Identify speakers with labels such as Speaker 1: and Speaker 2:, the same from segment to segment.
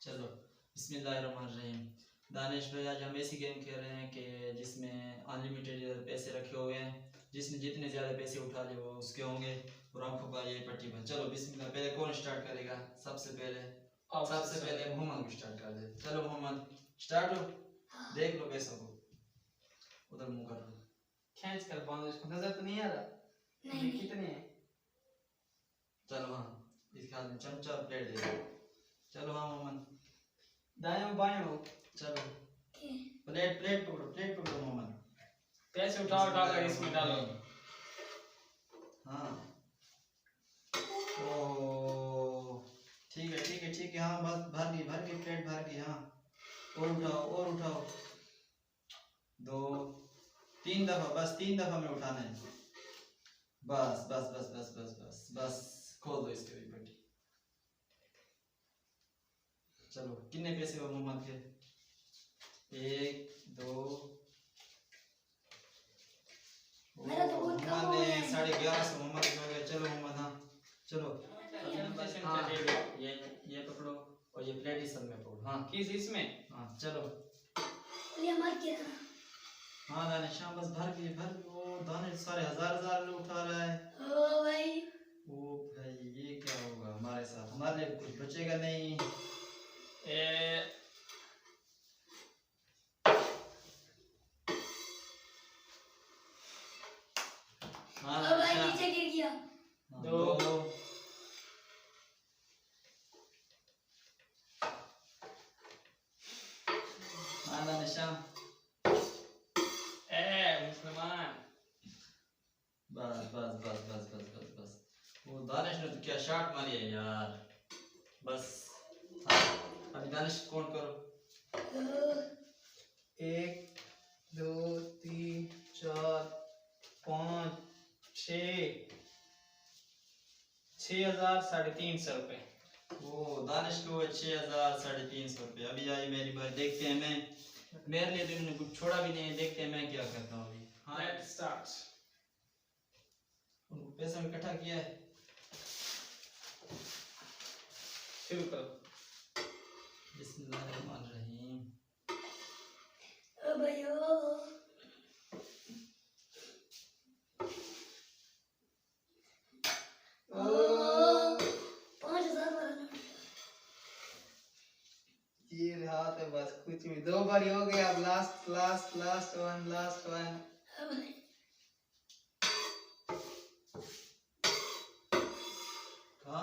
Speaker 1: चलो बिस्मिल्लाहिर्रहमानिर्रहीम। दानिश भाई आज हम ऐसी गेम खेल रहे हैं कि जिसमें अनलिमिटेड पैसे रखे हुए हैं, जिसने जितने ज़्यादा पैसे उठा लिए वो उसके होंगे और आंखों का ये पट्टी बंद। चलो बिस्मिल्लाह। पहले कौन स्टार्ट करेगा? सबसे पहले मोहम्मद को स्टार्ट कर दे। चलो मोहम्मद स्टार्ट हो। देख लो पैसों को, उधर मुंह कर लो,
Speaker 2: खींच कर बांधो इसको। नजर तो नहीं आ रहा? नहीं। कितने हैं?
Speaker 1: चलो हाँ, इसके हाथ में चमचा और प्लेट दे दो। चलो हाँ मोहम्मद,
Speaker 2: दाएं बाएं हो।
Speaker 1: चलो प्लेट पकड़ो मोहम्मद।
Speaker 2: पैसे उठा कर इसमें डालो।
Speaker 1: हाँ ओ ठीक है हाँ, बस भर गई प्लेट भर गई। हाँ और उठाओ 2-3 दफा, बस 3 दफा में उठाना है। बस खोल दो इसके भी पट्टी। चलो कितने पैसे हो मोहम्मद के? 1 2 मोहम्मद ने 1150 मोहम्मद हो गए। चलो मोहम्मद हाँ चलो हाँ, ये पकड़ो और ये प्लेट इस सब में पकड़ो। हाँ
Speaker 2: किस इसमें?
Speaker 1: हाँ चलो
Speaker 3: ये मार के
Speaker 1: हाँ दानिश बस भर गई। ओ दानिश सारे हजार लोग उठा रहा है।
Speaker 3: ओ भाई
Speaker 1: ये क्या होगा हमारे साथ? हमारे लिए कुछ बचेगा नहीं।
Speaker 3: हाँ भाई नीचे गिर गया।
Speaker 1: 2 हाँ दानिश
Speaker 2: मुसलमान।
Speaker 1: बस वो दानिश ने तो क्या शॉट मारी है यार। बस हाँ अभी दानिश काउंट करो।
Speaker 2: 1 2 3 4 5 6 6000 350 रुपए।
Speaker 1: वो दानिश को 6000 350 रुपये। अभी आई मेरी बारी, देखते हैं मैं, मेरे लिए तो इन्होंने कुछ छोड़ा भी नहीं। देखते हैं मैं क्या करता हूँ अभी। हाँ
Speaker 2: लेट्स स्टार्ट।
Speaker 1: उनको पैसा इकट्ठा किया है।
Speaker 2: शुरू करो।
Speaker 1: बिस्मिल्लाहिर्रहमानिर्रहीम।
Speaker 3: ओ भाई ओ 5000 वाला
Speaker 2: ये हाथ है बस, कुछ भी 2 बार हो गया। अब लास्ट वन।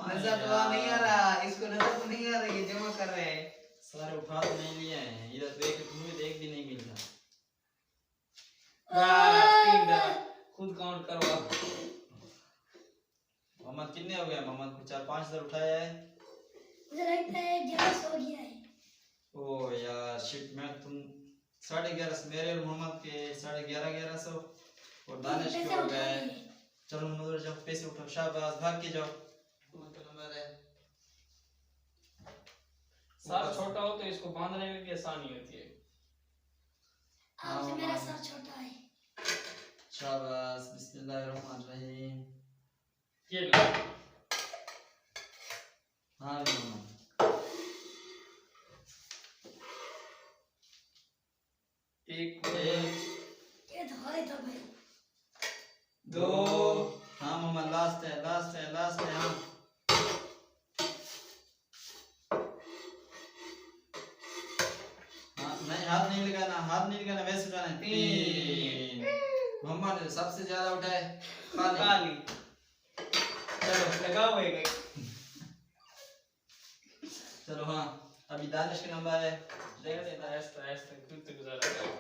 Speaker 2: नजर तो नहीं आ रहा इसको, नजर तो नहीं आ रही है। जमा कर रहे हैं
Speaker 1: सारे उठा तो नहीं लिए हैं इधर, तो एक भी नहीं मिल रहा।
Speaker 2: बस 3 दफा खुद काउंट करो। अब
Speaker 1: मोहम्मद कितने हो गए? मोहम्मद को 4-5 हजार उठाया है।
Speaker 3: मुझे लगता है 1100 हो गया है।
Speaker 1: ओ यार शिट, मैं तुम 1150 मेरे और मोहम्मद के 1150 और दानिश के हो गए। चलो मोहम्मद जाओ पैसे उठाओ, शाबाश भाग के जाओ। नंबर है
Speaker 2: सर छोटा हो तो इसको बांधने में भी आसानी होती है।
Speaker 3: आपसे मेरा सर छोटा है।
Speaker 1: शाबाश। बिस्मिल्लाहिर्रहमानिर्रहीम।
Speaker 2: ये लो।
Speaker 1: हाँ मोहम्मद
Speaker 2: 1
Speaker 3: ये धारे था भाई।
Speaker 2: 2
Speaker 1: हाँ मोहम्मद लास्ट है हाँ नहीं, हाथ नहीं लगाना वैसे उठाना है। 3 मोहम्मद ने सबसे ज्यादा उठाए।
Speaker 2: खाली चलो लगाओ एक।
Speaker 1: चलो हाँ अभी दानिश का नंबर है।
Speaker 2: देख लेना ऐसा कुछ गुजारा करो।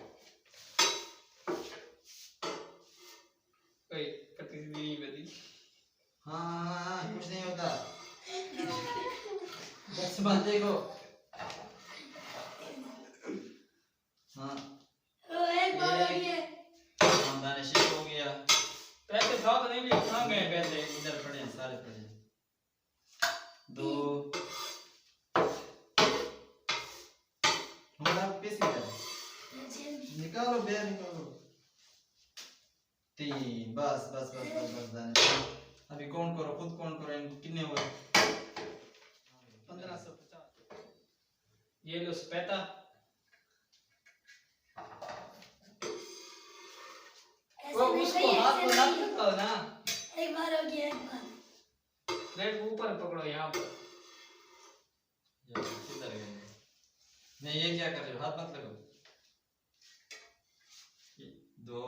Speaker 2: ओए पट्टी सी नहीं बदी।
Speaker 1: हाँ कुछ नहीं होता। बस बात देखो। हाँ
Speaker 3: एक बार हो गया।
Speaker 1: हाँ दानिश हो गया।
Speaker 2: पैसे था तो नहीं लिए, कहाँ गए पैसे?
Speaker 1: इधर पड़े हैं, सारे पड़े हैं। 2 हमारा पैसे निकालो, बेर निकालो। 3 बस दानिश अभी काउंट करो, खुद काउंट करो इनको कितने हुए।
Speaker 2: 1550।
Speaker 4: ये लो सपेता।
Speaker 3: ऐसे
Speaker 4: वो
Speaker 3: नहीं
Speaker 4: उसको
Speaker 3: भाई,
Speaker 4: हाथ
Speaker 3: ऐसे
Speaker 4: को ना
Speaker 3: नहीं।
Speaker 4: पकड़ो ना।
Speaker 3: एक बार हो गया, एक बार।
Speaker 4: प्लेट को ऊपर पकड़ो यहाँ पर।
Speaker 1: यार किधर गए? नहीं ये क्या कर रहे हो? हाथ मत लगाओ। 2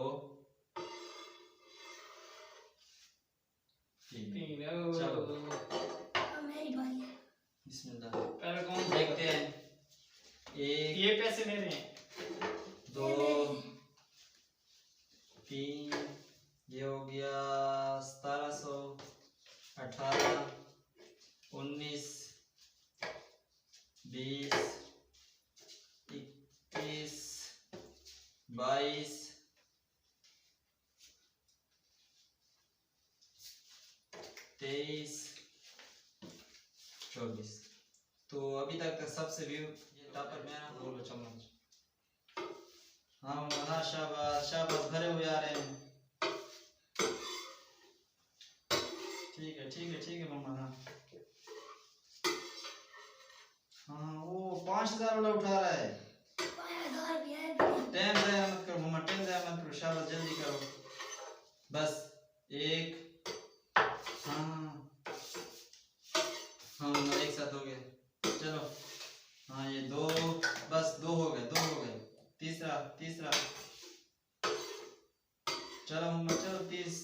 Speaker 1: 3
Speaker 4: तीन।
Speaker 1: चलो।
Speaker 3: अब मेरी बारी है।
Speaker 1: बिस्मिल्लाह।
Speaker 4: पहले कौन सा
Speaker 1: देखते हैं। 1
Speaker 4: ये पैसे मेरे हैं।
Speaker 1: 2 3 ये हो गया 1700 18 19 20 21 22 23 24। तो अभी तक सबसे व्यू ये टॉपर मेरा बोलो चम्मच। हाँ शाबाश शाबाश, भरे हुए आ रहे हैं। ठीक है मम्मा। हाँ वो 5000 वाला उठा रहा है।
Speaker 3: 5000 भी है भी।
Speaker 1: टाइम ज़ाया मत करो मम्मा, टाइम ज़ाया मत करो, शाबाश जल्दी करो। बस 1 हाँ मम्मा एक साथ हो गया। चलो हाँ ये 2 बस 2 हो गए। तीसरा चलो मम्मा चलो 30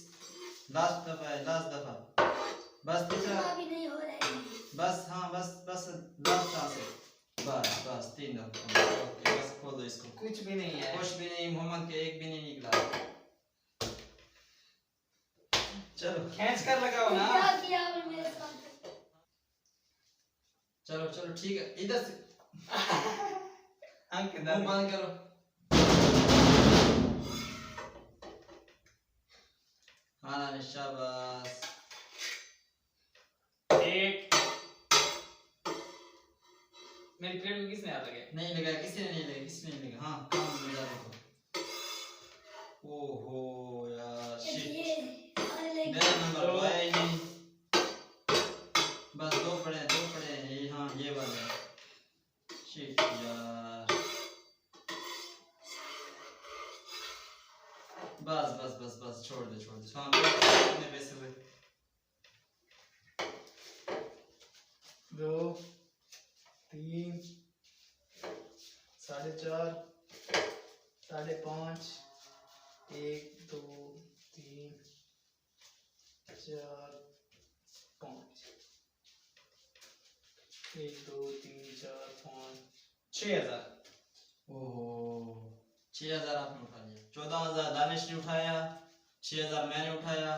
Speaker 1: लास्ट दफा बस तीसरा
Speaker 3: अभी नहीं हो रहा है।
Speaker 1: बस हाँ बस लास्ट चांस है। बस 3 दफा। ओके बस खोल दो इसको।
Speaker 4: कुछ भी नहीं है।
Speaker 1: कुछ भी नहीं मोहम्मद के एक भी नहीं निकला। चलो
Speaker 4: खींच कर लगाओ ना।
Speaker 3: क्या किया आपने मेरे साथ?
Speaker 1: चलो ठीक है, इधर से
Speaker 4: अंक
Speaker 1: मुंह बंद करो। हाँ शाबाश।
Speaker 4: एक। मेरी प्लेट में किसने हाथ लगाया?
Speaker 1: नहीं लगाया, किसी ने नहीं लगा। हाँ काम लगा देखो। ओहो यार शिट,
Speaker 3: ये अरे लेकिन
Speaker 1: मेरा नंबर तो आया ही नहीं। बस 2 पड़े हैं ये। हाँ ये वाला शिट यार। बस छोड़ दे। हाँ कितने पैसे हुए?
Speaker 2: 2 3 4.5 5.5 1 2 3 4 5 1 2 3 4 5
Speaker 4: 6000।
Speaker 1: ओहो 6000 आपने उठा लिया। 14000 दानिश ने उठाया, 6000 मैंने उठाया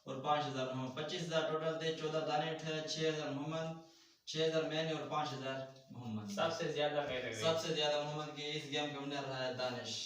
Speaker 1: और 5000 मोहम्मद। 25000 टोटल थे। 14 दाने उठाया, 6000 मोहम्मद, 6000 मैंने और 5000 मोहम्मद।
Speaker 4: सबसे ज्यादा मेरे।
Speaker 1: सबसे ज्यादा मोहम्मद के इस गेम का विनर रहा है दानिश।